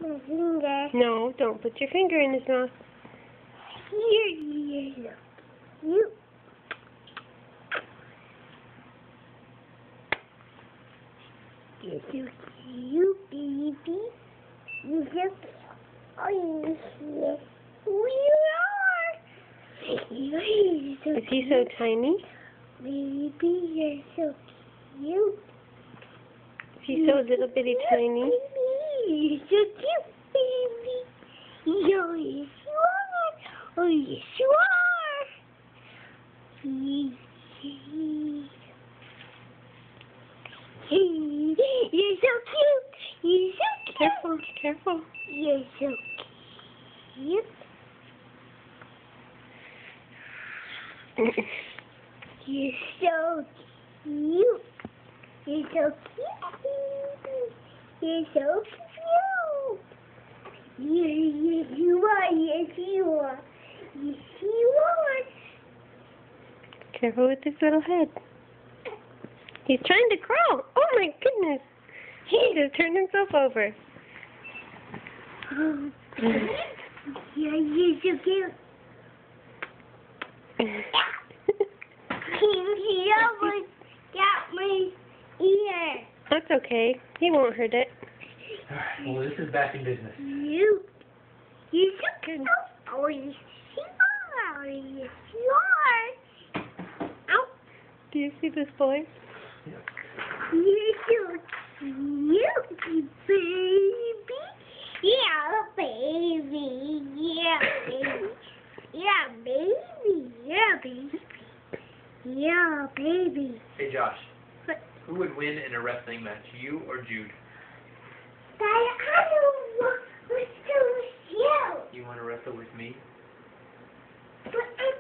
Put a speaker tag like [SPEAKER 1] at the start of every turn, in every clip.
[SPEAKER 1] My finger.
[SPEAKER 2] No, don't put your finger in his mouth.
[SPEAKER 1] Here, look. You. You're so cute, baby. You're so cute. Oh, yes. Who you are? You're so
[SPEAKER 2] Is he so tiny?
[SPEAKER 1] Baby, you're so cute.
[SPEAKER 2] Is he so little bitty tiny?
[SPEAKER 1] Baby, you're so cute, baby. Oh, yes, you are. Oh, yes, you are. You're so cute. You're so cute.
[SPEAKER 2] Careful, careful.
[SPEAKER 1] You're so cute. You're so cute. You're so cute. You're so cute. Yes, you are. Yes, you are. Yes, you are.
[SPEAKER 2] Careful with his little head. He's trying to crawl. Oh my goodness. He just turned himself over.
[SPEAKER 1] Yeah, you're so cute. He almost got my ear.
[SPEAKER 2] That's okay. He won't hurt it.
[SPEAKER 3] Alright, well, this is back in business.
[SPEAKER 1] You're so cute. Oh, yes, you are. Yes, you are. Ow.
[SPEAKER 2] Do you see this boy?
[SPEAKER 1] You're so cute, baby. Yeah, baby. Yeah, baby. Yeah, baby. Yeah, baby. Yeah, baby.
[SPEAKER 3] Hey, Josh.
[SPEAKER 1] What?
[SPEAKER 3] Who would win in a wrestling match, you or Jude?
[SPEAKER 1] Dad, I don't want to do you.
[SPEAKER 3] You want to wrestle with me?
[SPEAKER 1] But I'm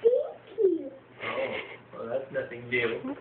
[SPEAKER 1] thinking.
[SPEAKER 3] Oh, well, that's nothing new.